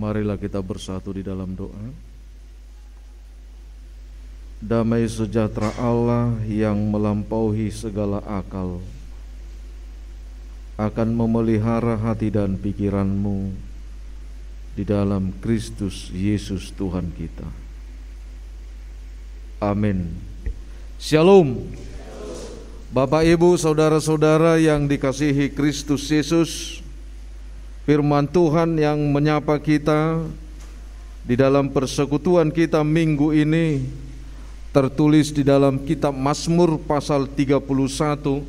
Marilah kita bersatu di dalam doa. Damai sejahtera Allah yang melampaui segala akal akan memelihara hati dan pikiranmu di dalam Kristus Yesus Tuhan kita. Amin. Shalom. Bapak, Ibu, saudara-saudara yang dikasihi Kristus Yesus, firman Tuhan yang menyapa kita di dalam persekutuan kita minggu ini tertulis di dalam kitab Mazmur pasal 31,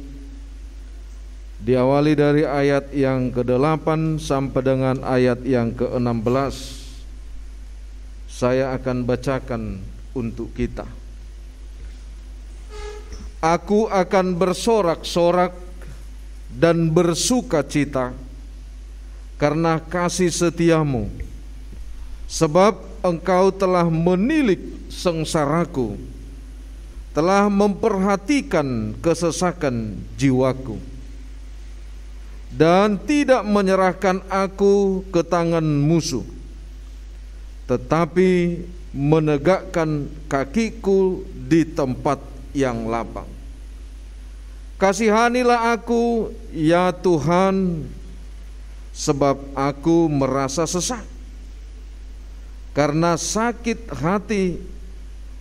diawali dari ayat yang ke-8 sampai dengan ayat yang ke-16. Saya akan bacakan untuk kita. Aku akan bersorak-sorak dan bersuka cita karena kasih setiamu, sebab engkau telah menilik sengsaraku, telah memperhatikan kesesakan jiwaku, dan tidak menyerahkan aku ke tangan musuh, tetapi menegakkan kakiku di tempat yang lapang. Kasihanilah aku, ya Tuhan, sebab aku merasa sesak. Karena sakit hati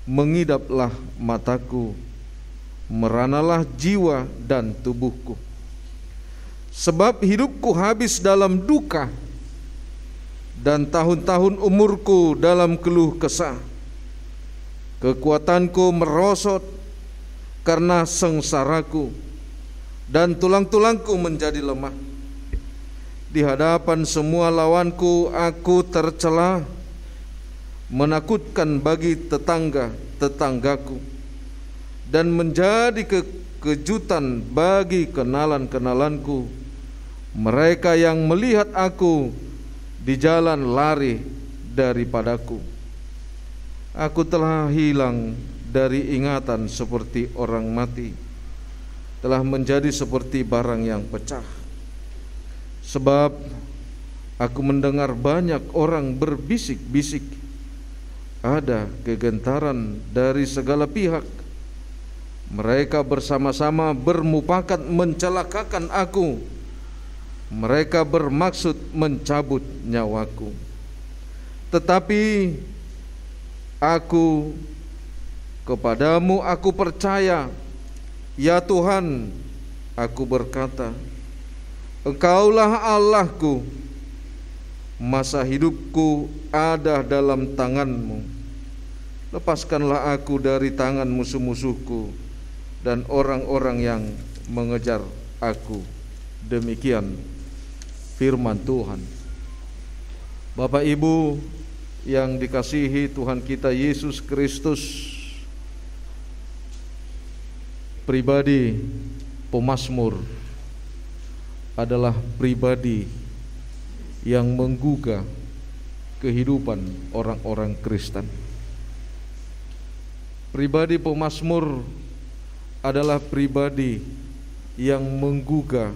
mengidaplah mataku, meranalah jiwa dan tubuhku. Sebab hidupku habis dalam duka, dan tahun-tahun umurku dalam keluh kesah. Kekuatanku merosot karena sengsaraku, dan tulang-tulangku menjadi lemah. Di hadapan semua lawanku aku tercela, menakutkan bagi tetangga-tetanggaku, dan menjadi kejutan bagi kenalan-kenalanku. Mereka yang melihat aku di jalan lari daripadaku. Aku telah hilang dari ingatan seperti orang mati, telah menjadi seperti barang yang pecah. Sebab aku mendengar banyak orang berbisik-bisik, ada kegentaran dari segala pihak. Mereka bersama-sama bermufakat mencelakakan aku. Mereka bermaksud mencabut nyawaku. Tetapi kepadamu aku percaya, ya Tuhan. Aku berkata, Engkaulah Allahku. Masa hidupku ada dalam tangan-Mu. Lepaskanlah aku dari tangan musuh-musuhku dan orang-orang yang mengejar aku. Demikian firman Tuhan. Bapak, Ibu yang dikasihi Tuhan kita Yesus Kristus, pribadi pemazmur adalah pribadi yang menggugah kehidupan orang-orang Kristen. Pribadi pemazmur adalah pribadi yang menggugah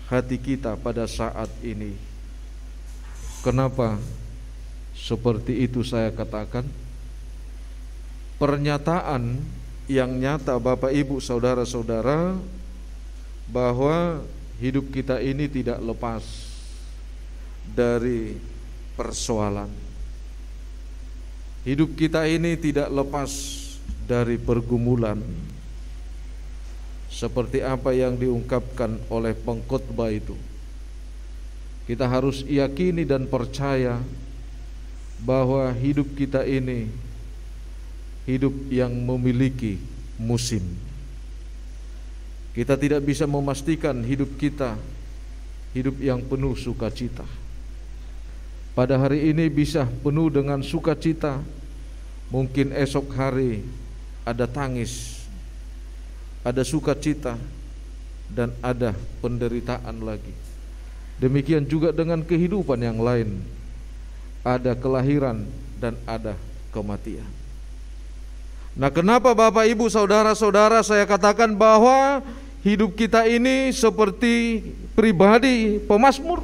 hati kita pada saat ini. Kenapa seperti itu saya katakan? Pernyataan yang nyata, Bapak, Ibu, saudara-saudara, bahwa hidup kita ini tidak lepas dari persoalan. Hidup kita ini tidak lepas dari pergumulan. Seperti apa yang diungkapkan oleh pengkhotbah itu, kita harus yakini dan percaya bahwa hidup kita ini hidup yang memiliki musim. Kita tidak bisa memastikan hidup kita hidup yang penuh sukacita. Pada hari ini bisa penuh dengan sukacita, mungkin esok hari ada tangis, ada sukacita, dan ada penderitaan lagi. Demikian juga dengan kehidupan yang lain, ada kelahiran dan ada kematian. Nah, kenapa Bapak, Ibu, saudara-saudara saya katakan bahwa hidup kita ini seperti pribadi pemazmur?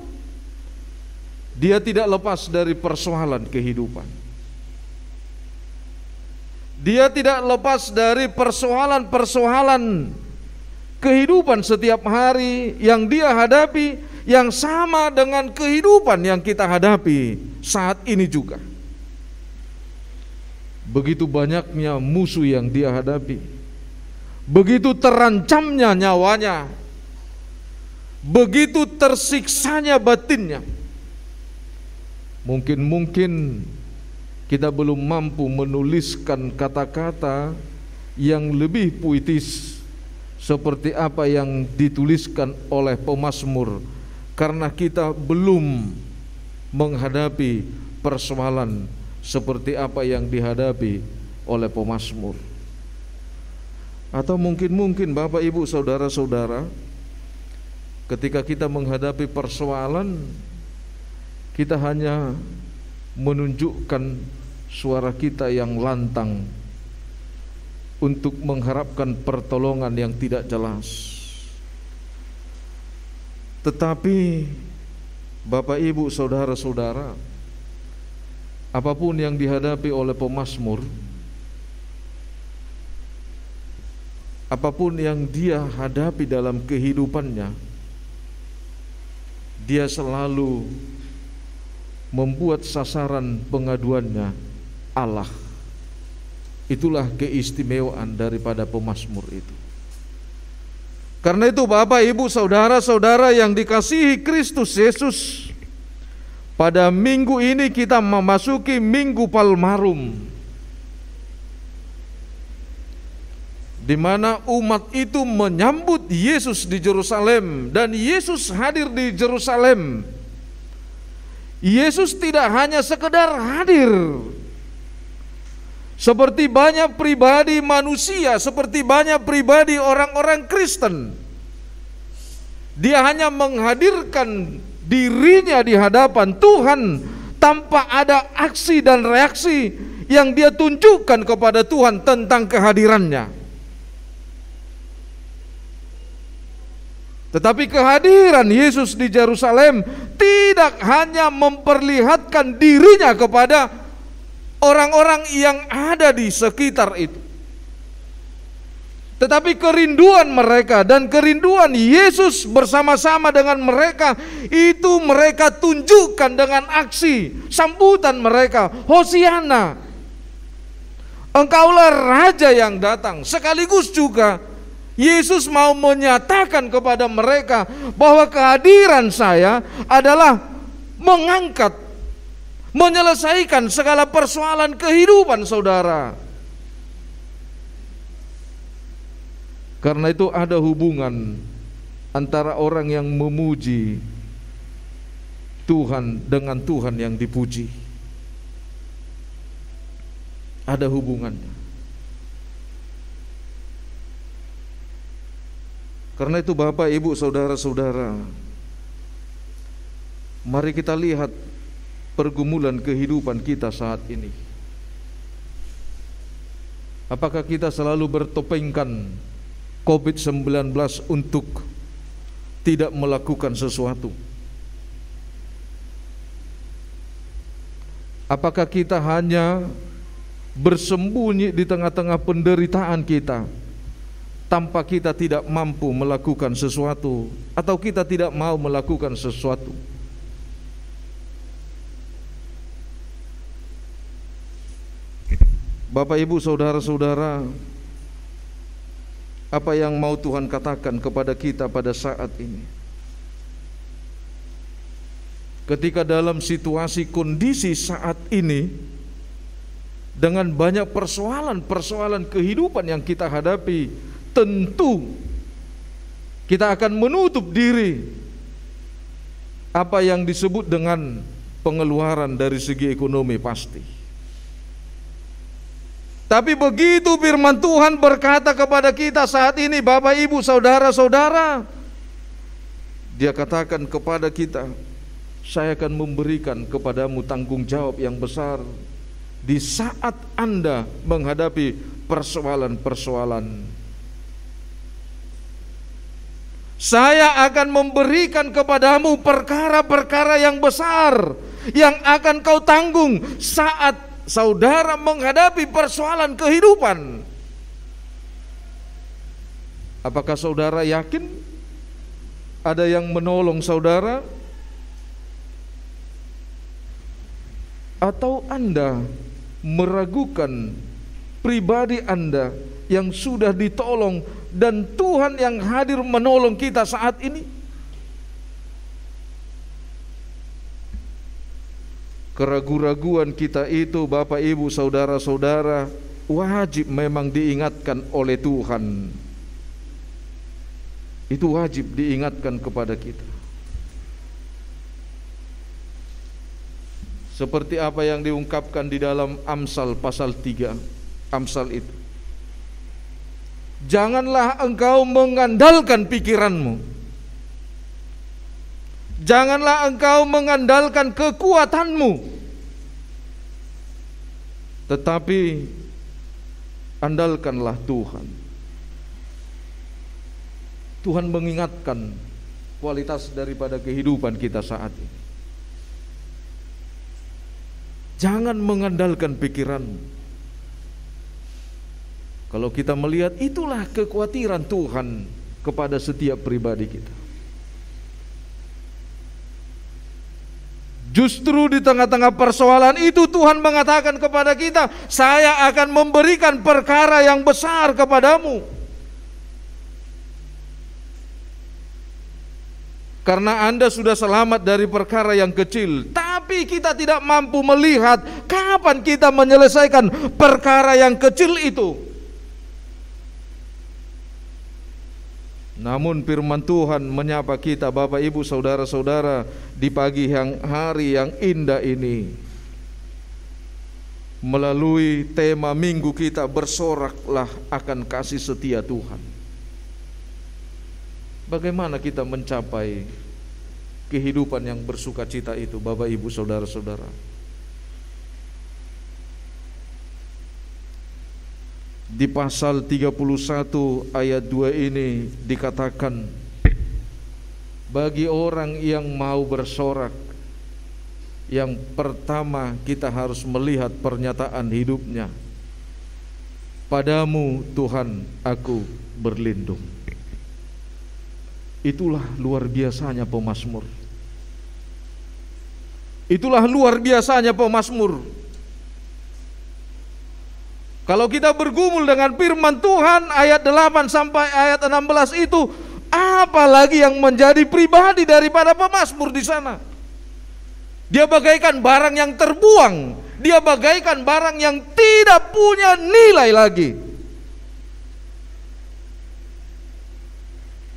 Dia tidak lepas dari persoalan kehidupan. Dia tidak lepas dari persoalan-persoalan kehidupan setiap hari yang dia hadapi, yang sama dengan kehidupan yang kita hadapi saat ini juga. Begitu banyaknya musuh yang dia hadapi, begitu terancamnya nyawanya, begitu tersiksanya batinnya. Mungkin kita belum mampu menuliskan kata-kata yang lebih puitis seperti apa yang dituliskan oleh pemazmur, karena kita belum menghadapi persoalan seperti apa yang dihadapi oleh pemazmur. Atau mungkin Bapak Ibu saudara-saudara, ketika kita menghadapi persoalan, kita hanya menunjukkan suara kita yang lantang untuk mengharapkan pertolongan yang tidak jelas. Tetapi Bapak Ibu saudara-saudara, apapun yang dihadapi oleh pemazmur, apapun yang dia hadapi dalam kehidupannya, dia selalu membuat sasaran pengaduannya Allah. Itulah keistimewaan daripada pemazmur itu. Karena itu Bapak Ibu saudara-saudara yang dikasihi Kristus Yesus, pada minggu ini kita memasuki Minggu Palmarum, di mana umat itu menyambut Yesus di Yerusalem, dan Yesus hadir di Yerusalem. Yesus tidak hanya sekedar hadir seperti banyak pribadi manusia, seperti banyak pribadi orang-orang Kristen. Dia hanya menghadirkan dirinya di hadapan Tuhan tanpa ada aksi dan reaksi yang dia tunjukkan kepada Tuhan tentang kehadirannya. Tetapi kehadiran Yesus di Yerusalem tidak hanya memperlihatkan dirinya kepada orang-orang yang ada di sekitar itu, tetapi kerinduan mereka dan kerinduan Yesus bersama-sama dengan mereka itu mereka tunjukkan dengan aksi sambutan mereka. Hosiana, Engkaulah Raja yang datang. Sekaligus juga Yesus mau menyatakan kepada mereka bahwa kehadiran saya adalah mengangkat, menyelesaikan segala persoalan kehidupan saudara. Karena itu ada hubungan antara orang yang memuji Tuhan dengan Tuhan yang dipuji. Ada hubungannya. Karena itu Bapak Ibu saudara-saudara, mari kita lihat pergumulan kehidupan kita saat ini. Apakah kita selalu bertopengkan COVID-19 untuk tidak melakukan sesuatu? Apakah kita hanya bersembunyi di tengah-tengah penderitaan kita tanpa kita tidak mampu melakukan sesuatu, atau kita tidak mau melakukan sesuatu? Bapak Ibu saudara-saudara, apa yang mau Tuhan katakan kepada kita pada saat ini? Ketika dalam situasi kondisi saat ini, dengan banyak persoalan-persoalan kehidupan yang kita hadapi, tentu kita akan menutup diri apa yang disebut dengan pengeluaran dari segi ekonomi pasti. Tapi begitu firman Tuhan berkata kepada kita saat ini, Bapak Ibu saudara-saudara, Dia katakan kepada kita, saya akan memberikan kepadamu tanggung jawab yang besar di saat Anda menghadapi persoalan-persoalan. Saya akan memberikan kepadamu perkara-perkara yang besar yang akan kau tanggung saat saudara menghadapi persoalan kehidupan. Apakah saudara yakin ada yang menolong saudara? Atau Anda meragukan pribadi Anda yang sudah ditolong dan Tuhan yang hadir menolong kita saat ini? Keraguan-raguan kita itu, Bapak Ibu saudara-saudara, wajib memang diingatkan oleh Tuhan. Itu wajib diingatkan kepada kita. Seperti apa yang diungkapkan di dalam Amsal pasal 3. Amsal itu, janganlah engkau mengandalkan pikiranmu, janganlah engkau mengandalkan kekuatanmu, tetapi andalkanlah Tuhan. Tuhan mengingatkan kualitas daripada kehidupan kita saat ini. Jangan mengandalkan pikiranmu. Kalau kita melihat, itulah kekhawatiran Tuhan kepada setiap pribadi kita. Justru di tengah-tengah persoalan itu Tuhan mengatakan kepada kita, saya akan memberikan perkara yang besar kepadamu. Karena Anda sudah selamat dari perkara yang kecil, tapi kita tidak mampu melihat kapan kita menyelesaikan perkara yang kecil itu. Namun firman Tuhan menyapa kita, Bapak Ibu saudara-saudara, di pagi hari yang indah ini, melalui tema minggu kita, bersoraklah akan kasih setia Tuhan. Bagaimana kita mencapai kehidupan yang bersukacita itu, Bapak Ibu saudara-saudara? Di pasal 31 ayat 2 ini dikatakan, bagi orang yang mau bersorak, yang pertama kita harus melihat pernyataan hidupnya. Padamu Tuhan aku berlindung. Itulah luar biasanya pemazmur. Itulah luar biasanya pemazmur. Kalau kita bergumul dengan firman Tuhan ayat 8 sampai ayat 16 itu, apalagi yang menjadi pribadi daripada pemazmur di sana? Dia bagaikan barang yang terbuang, dia bagaikan barang yang tidak punya nilai lagi.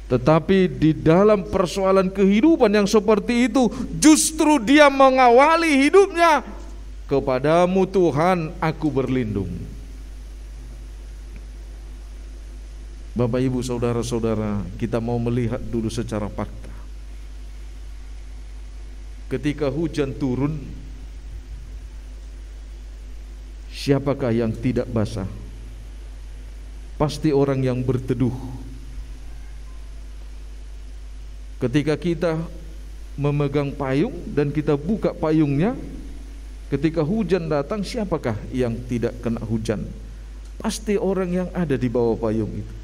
Tetapi di dalam persoalan kehidupan yang seperti itu, justru dia mengawali hidupnya, kepadamu Tuhan aku berlindung. Bapak Ibu saudara-saudara, kita mau melihat dulu secara fakta. Ketika hujan turun, siapakah yang tidak basah? Pasti orang yang berteduh. Ketika kita memegang payung dan kita buka payungnya, ketika hujan datang, siapakah yang tidak kena hujan? Pasti orang yang ada di bawah payung itu.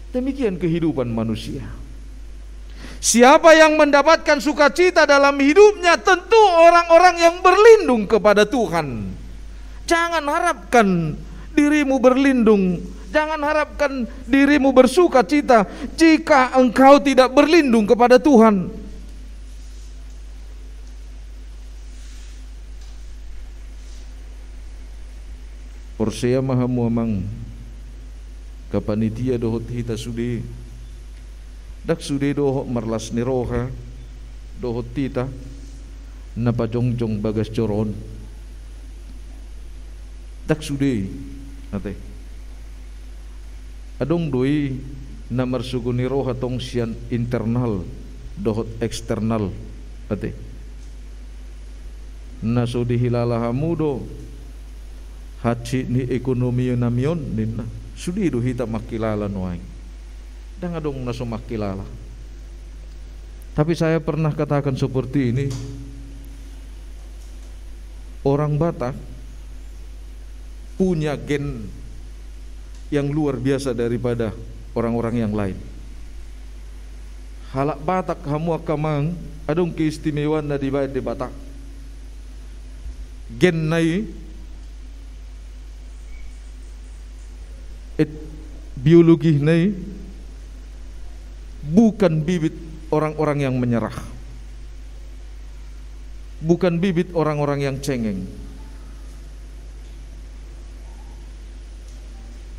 Demikian kehidupan manusia. Siapa yang mendapatkan sukacita dalam hidupnya? Tentu orang-orang yang berlindung kepada Tuhan. Jangan harapkan dirimu berlindung, jangan harapkan dirimu bersukacita jika engkau tidak berlindung kepada Tuhan. Persea mahamu amang kapanitia dohot hita sudi dak sudi dohot marlas niroha dohot tita napajongjong bagas coron dak sudi ate adong doi namar sugu niroha tong sian internal dohot eksternal ate nasudi hilalahamudo haci ni ekonomi namion ninna sudi do hita makilala noai dang adong naso makilala Tapi saya pernah katakan seperti ini, orang Batak punya gen yang luar biasa daripada orang-orang yang lain. Halak Batak hamu akamang adong keistimewaan na di Batak. Gen nai biologi nai bukan bibit orang-orang yang menyerah, bukan bibit orang-orang yang cengeng.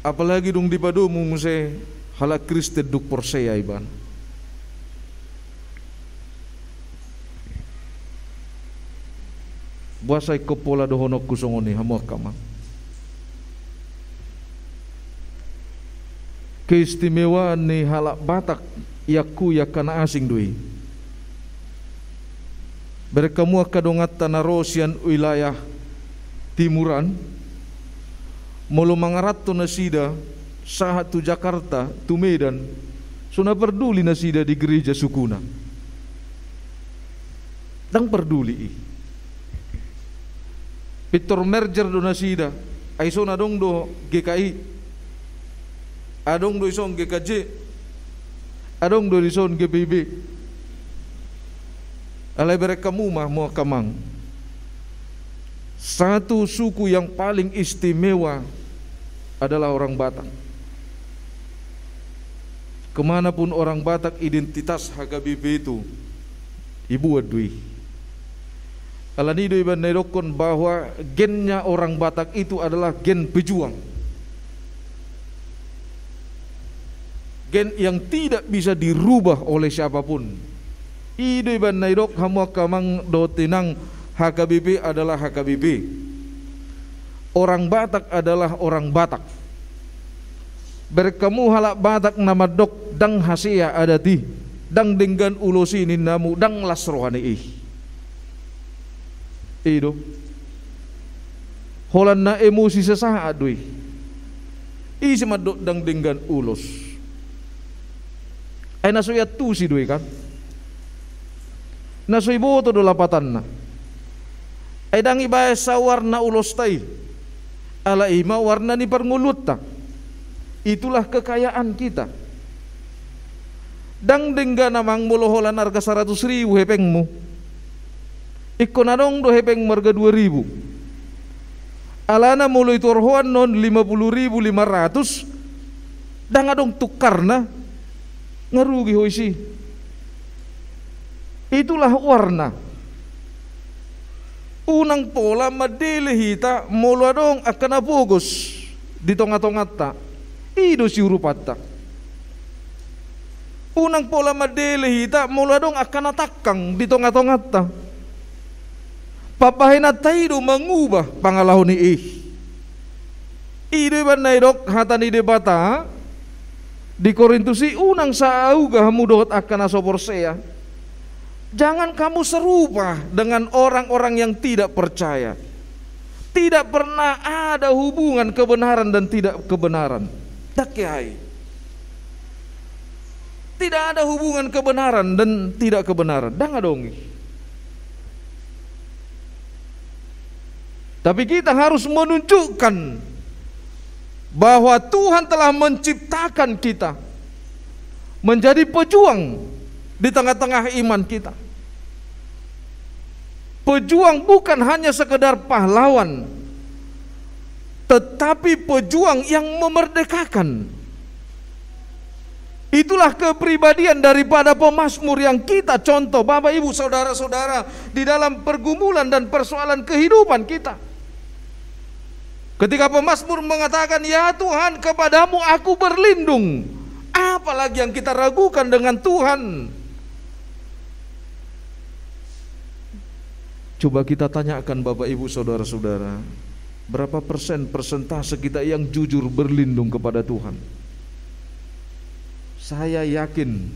Apalagi dong di padomu muse halak Kristen duk percaya iban. Buasai kepola dohonok kusongoni hamuak kamang. Keistimewaan ni halak Batak yaku yakana asing dui. Berkamu akadongat tanah rosian wilayah timuran mulu mangarat tu nasida sahat tu Jakarta tu Medan suna peduli nasida di gereja sukuna. Dang peduli Victor merger do nasida ai sona dong do GKI adong do ison GKJ adong do ison GPB alai berekamu mah mau kamang. Satu suku yang paling istimewa adalah orang Batak. Kemanapun orang Batak, identitas HKBP itu ibu adui. Alanido iban naidokon bahwa gennya orang Batak itu adalah gen pejuang, gen yang tidak bisa dirubah oleh siapapun. Ido iban naidok hamu kamang do tinang HKBP adalah HKBP. Orang Batak adalah orang Batak. Berkamu halak Batak nama dok dang hasia adati dang denggan ulosi ninamu dang lasrohani Ido holan na emosi sesaat dui isi madok dang denggan ulos ay nasoya tu si dui kan nasoy boto do lapatan na ay dang ibaya sa warna ulos tay ala ima warna ni parngulut ta. Itulah kekayaan kita. Dang dengga namang moloholan harga 100.000 hepengmu ikko nadong do hepeng marga 2.000 alana mulu itu orhoan non 50.500 dang adong tukarna ngarugi hoisi. Itulah warna. Unang pola madele hita mulu adong akan apugos di tonga-tongat ta ido si urupata. Unang pola madele hita mulu adong akan atakang di tonga-tongat ta papahina taido mengubah pangalahon ni ido ban naidok hatani debata di Korintusi unang sauga hamudot akan asoporsea. Jangan kamu serupa dengan orang-orang yang tidak percaya. Tidak pernah ada hubungan kebenaran dan tidak kebenaran. Dakyai. Tidak ada hubungan kebenaran dan tidak kebenaran. Dangadongi. Tapi kita harus menunjukkan bahwa Tuhan telah menciptakan kita menjadi pejuang di tengah-tengah iman kita. Pejuang bukan hanya sekedar pahlawan, tetapi pejuang yang memerdekakan. Itulah kepribadian daripada pemazmur yang kita contoh, Bapak Ibu saudara-saudara, di dalam pergumulan dan persoalan kehidupan kita. Ketika pemazmur mengatakan, "Ya Tuhan, kepadamu aku berlindung." Apalagi yang kita ragukan dengan Tuhan? Coba kita tanyakan Bapak Ibu saudara-saudara, berapa persentase kita yang jujur berlindung kepada Tuhan? Saya yakin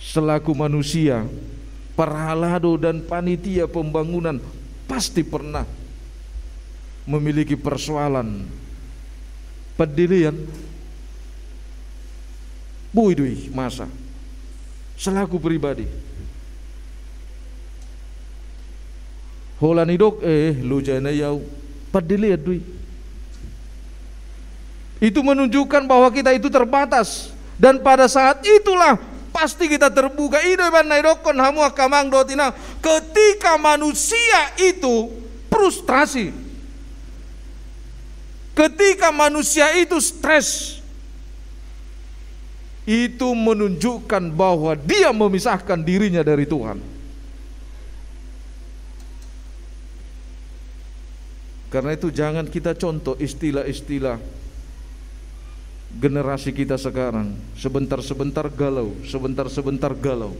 selaku manusia, parhalado dan panitia pembangunan pasti pernah memiliki persoalan pedilian buidui masa selaku pribadi. Holan idok lu jana yau padiliat dui. Itu menunjukkan bahwa kita itu terbatas, dan pada saat itulah pasti kita terbuka. Ketika manusia itu frustrasi, ketika manusia itu stres, itu menunjukkan bahwa dia memisahkan dirinya dari Tuhan. Karena itu jangan kita contoh istilah-istilah generasi kita sekarang, sebentar-sebentar galau, sebentar-sebentar galau.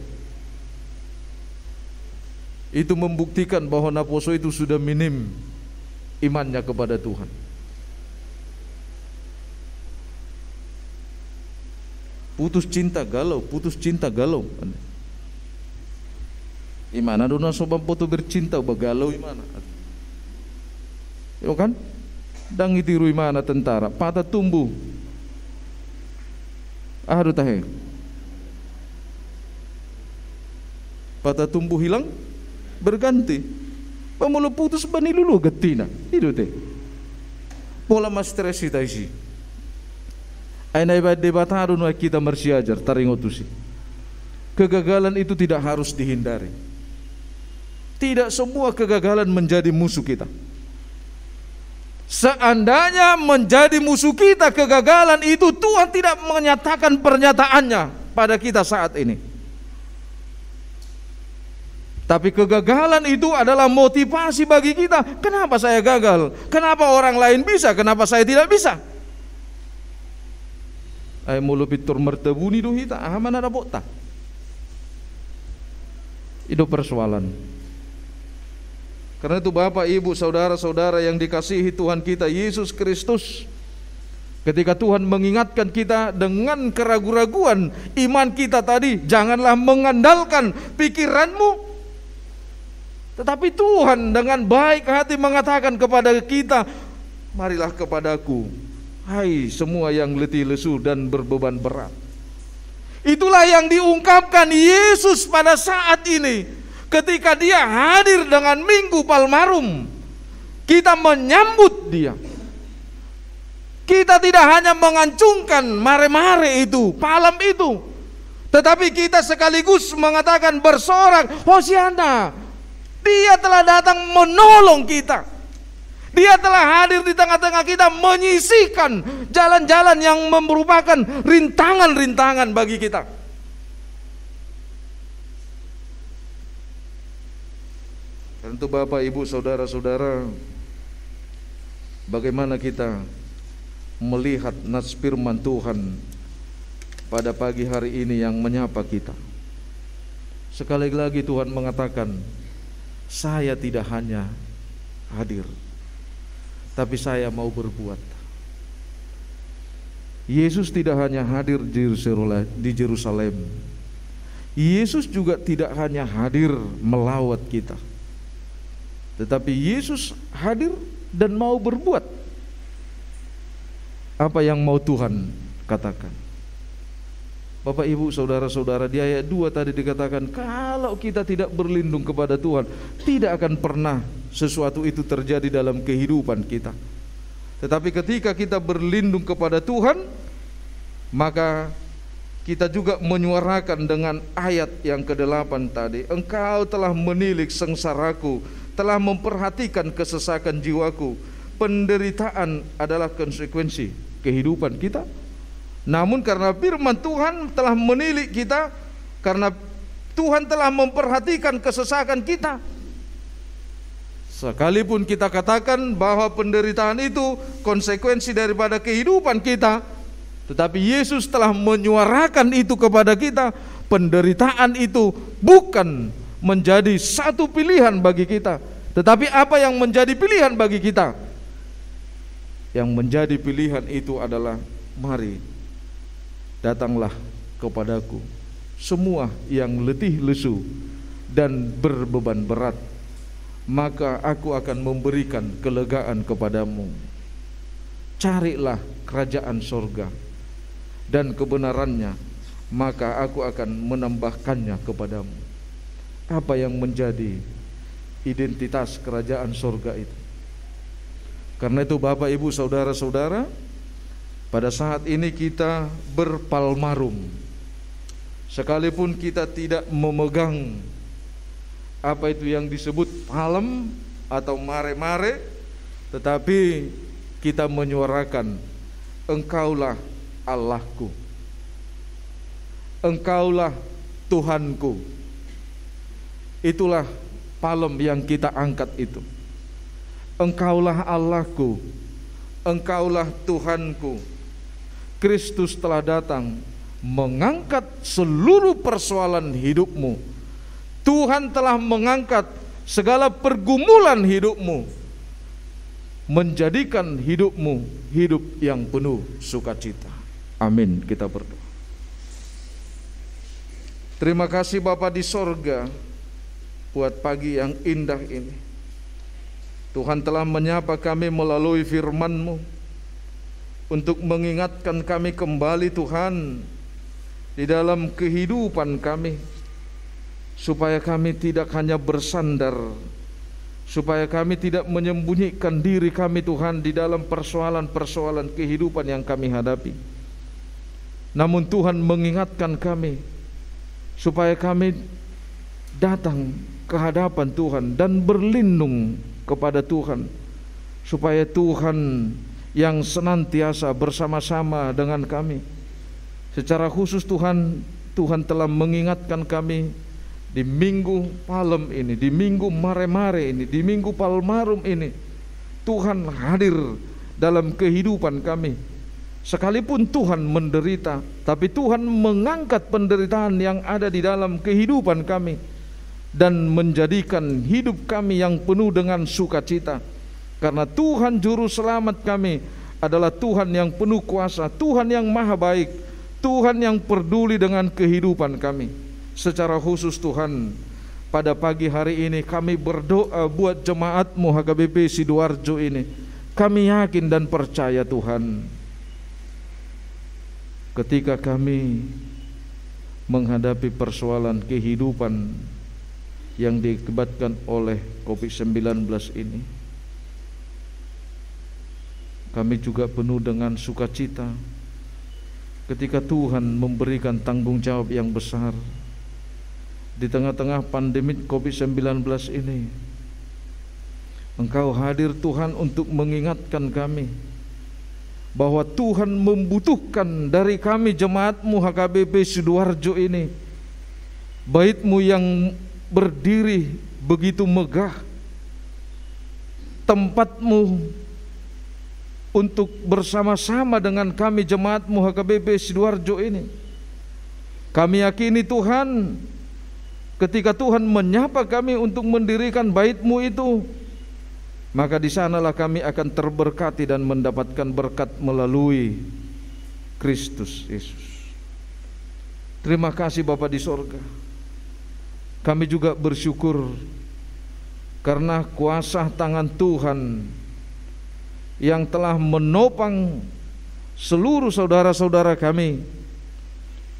Itu membuktikan bahwa Naposo itu sudah minim imannya kepada Tuhan. Putus cinta galau, putus cinta galau. Imana dona sobam foto bercinta bagalau imana. Yo kan? Dang itiru imana tentara, patah tumbuh. Aduh tahe. Patah tumbuh hilang berganti. Pemula putus bani lulu getina. Itu teh. Pola mas stres kita isi. Aina ibadah debatadun wa kita mersiajar taringotusi. Kegagalan itu tidak harus dihindari. Tidak semua kegagalan menjadi musuh kita. Seandainya menjadi musuh kita kegagalan itu, Tuhan tidak menyatakan pernyataannya pada kita saat ini. Tapi kegagalan itu adalah motivasi bagi kita. Kenapa saya gagal? Kenapa orang lain bisa? Kenapa saya tidak bisa? Ay mulu pitur mertebuni do hita aman ada bota. Itu persoalan. Karena itu Bapak, Ibu, saudara-saudara yang dikasihi Tuhan kita Yesus Kristus, ketika Tuhan mengingatkan kita dengan keraguan-raguan iman kita tadi, janganlah mengandalkan pikiranmu, tetapi Tuhan dengan baik hati mengatakan kepada kita, marilah kepadaku, hai semua yang letih lesu dan berbeban berat. Itulah yang diungkapkan Yesus pada saat ini. Ketika dia hadir dengan Minggu Palmarum, kita menyambut dia. Kita tidak hanya mengancungkan mare-mare itu, palam itu, tetapi kita sekaligus mengatakan bersorak, Hosiana. Dia telah datang menolong kita. Dia telah hadir di tengah-tengah kita, menyisihkan jalan-jalan yang merupakan rintangan-rintangan bagi kita. Tentu Bapak, Ibu, saudara-saudara, bagaimana kita melihat nas firman Tuhan pada pagi hari ini yang menyapa kita. Sekali lagi Tuhan mengatakan, saya tidak hanya hadir, tapi saya mau berbuat. Yesus tidak hanya hadir di Yerusalem. Yesus juga tidak hanya hadir melawat kita, tetapi Yesus hadir dan mau berbuat apa yang mau Tuhan katakan. Bapak, Ibu, saudara-saudara, di ayat 2 tadi dikatakan, kalau kita tidak berlindung kepada Tuhan, tidak akan pernah sesuatu itu terjadi dalam kehidupan kita. Tetapi ketika kita berlindung kepada Tuhan, maka kita juga menyuarakan dengan ayat yang ke-8 tadi, Engkau telah menilik sengsaraku, telah memperhatikan kesesakan jiwaku. Penderitaan adalah konsekuensi kehidupan kita. Namun karena firman Tuhan telah menilik kita, karena Tuhan telah memperhatikan kesesakan kita, sekalipun kita katakan bahwa penderitaan itu konsekuensi daripada kehidupan kita, tetapi Yesus telah menyuarakan itu kepada kita. Penderitaan itu bukan menjadi satu pilihan bagi kita, tetapi apa yang menjadi pilihan bagi kita? Yang menjadi pilihan itu adalah, mari datanglah kepadaku semua yang letih lesu dan berbeban berat, maka aku akan memberikan kelegaan kepadamu. Carilah kerajaan sorga dan kebenarannya, maka aku akan menambahkannya kepadamu. Apa yang menjadi identitas kerajaan surga itu? Karena itu Bapak, Ibu, saudara-saudara, pada saat ini kita berpalmarum. Sekalipun kita tidak memegang apa itu yang disebut palem atau mare-mare, tetapi kita menyuarakan, Engkaulah Allahku, Engkaulah Tuhanku. Itulah palem yang kita angkat itu. Engkaulah Allahku, Engkaulah Tuhanku. Kristus telah datang mengangkat seluruh persoalan hidupmu. Tuhan telah mengangkat segala pergumulan hidupmu, menjadikan hidupmu hidup yang penuh sukacita. Amin. Kita berdoa. Terima kasih Bapa di sorga buat pagi yang indah ini. Tuhan telah menyapa kami melalui firman-Mu untuk mengingatkan kami kembali, Tuhan, di dalam kehidupan kami, supaya kami tidak hanya bersandar, supaya kami tidak menyembunyikan diri kami, Tuhan, di dalam persoalan-persoalan kehidupan yang kami hadapi. Namun Tuhan mengingatkan kami supaya kami datang ke hadapan Tuhan dan berlindung kepada Tuhan, supaya Tuhan yang senantiasa bersama-sama dengan kami. Secara khusus Tuhan telah mengingatkan kami di minggu palem ini, di minggu mare-mare ini, di minggu palmarum ini. Tuhan hadir dalam kehidupan kami. Sekalipun Tuhan menderita, tapi Tuhan mengangkat penderitaan yang ada di dalam kehidupan kami dan menjadikan hidup kami yang penuh dengan sukacita. Karena Tuhan Juru Selamat kami adalah Tuhan yang penuh kuasa, Tuhan yang maha baik, Tuhan yang peduli dengan kehidupan kami. Secara khusus Tuhan, pada pagi hari ini kami berdoa buat jemaat-Mu HKBP Sidoarjo ini. Kami yakin dan percaya Tuhan, ketika kami menghadapi persoalan kehidupan yang diakibatkan oleh COVID-19 ini, kami juga penuh dengan sukacita ketika Tuhan memberikan tanggung jawab yang besar di tengah-tengah pandemi COVID-19 ini. Engkau hadir Tuhan untuk mengingatkan kami bahwa Tuhan membutuhkan dari kami jemaat-Mu HKBP Sidoarjo ini, bait-Mu yang berdiri begitu megah, tempat-Mu untuk bersama-sama dengan kami jemaat-Mu HKBP Sidoarjo ini. Kami yakini Tuhan, ketika Tuhan menyapa kami untuk mendirikan bait-Mu itu, maka di sanalah kami akan terberkati dan mendapatkan berkat melalui Kristus Yesus. Terima kasih Bapa di sorga. Kami juga bersyukur karena kuasa tangan Tuhan yang telah menopang seluruh saudara-saudara kami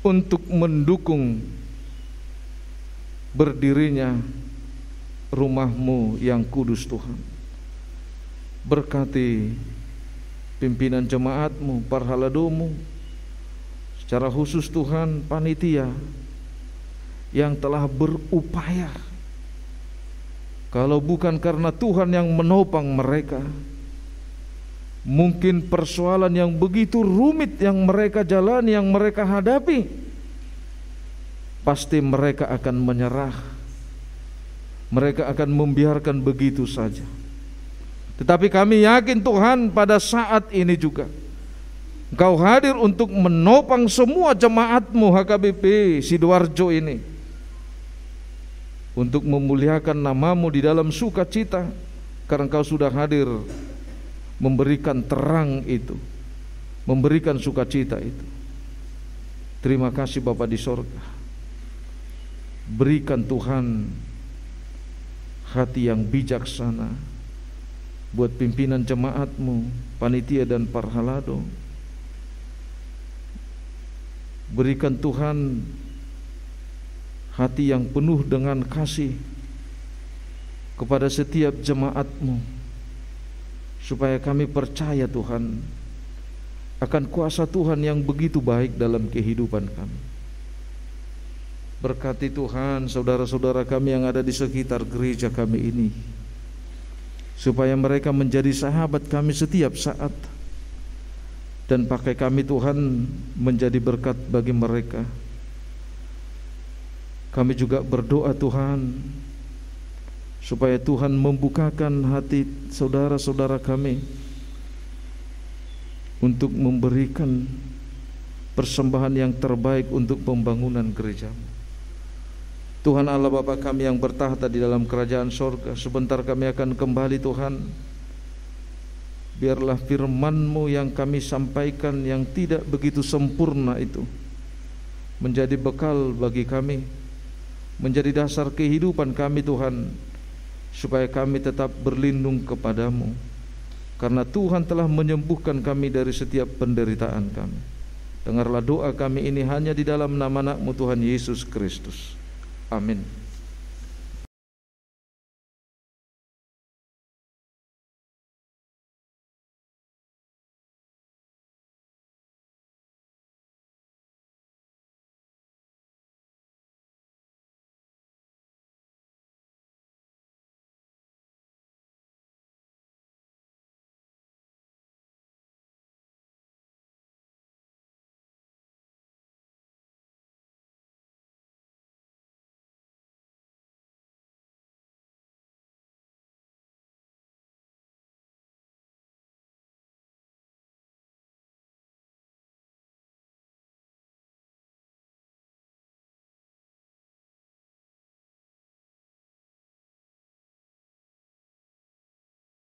untuk mendukung berdirinya rumah-Mu yang kudus Tuhan. Berkati pimpinan jemaat-Mu, parhalado-Mu, secara khusus Tuhan panitia yang telah berupaya. Kalau bukan karena Tuhan yang menopang mereka, mungkin persoalan yang begitu rumit yang mereka jalani, yang mereka hadapi, pasti mereka akan menyerah. Mereka akan membiarkan begitu saja. Tetapi kami yakin Tuhan, pada saat ini juga Engkau hadir untuk menopang semua jemaat-Mu HKBP Sidoarjo ini, untuk memuliakan nama-Mu di dalam sukacita, karena Engkau sudah hadir memberikan terang itu, memberikan sukacita itu. Terima kasih Bapa di sorga. Berikan Tuhan hati yang bijaksana buat pimpinan jemaat-Mu, panitia dan parhalado, Berikan Tuhan hati yang penuh dengan kasih kepada setiap jemaat-Mu, supaya kami percaya Tuhan akan kuasa Tuhan yang begitu baik dalam kehidupan kami. Berkati Tuhan saudara-saudara kami yang ada di sekitar gereja kami ini, supaya mereka menjadi sahabat kami setiap saat, dan pakai kami Tuhan menjadi berkat bagi mereka. Kami juga berdoa Tuhan, supaya Tuhan membukakan hati saudara-saudara kami untuk memberikan persembahan yang terbaik untuk pembangunan gereja-Mu. Tuhan Allah Bapa kami yang bertahta di dalam kerajaan sorga, sebentar kami akan kembali Tuhan. Biarlah firman-Mu yang kami sampaikan yang tidak begitu sempurna itu menjadi bekal bagi kami, menjadi dasar kehidupan kami Tuhan, supaya kami tetap berlindung kepada-Mu, karena Tuhan telah menyembuhkan kami dari setiap penderitaan kami. Dengarlah doa kami ini hanya di dalam nama anak-Mu Tuhan Yesus Kristus. Amin.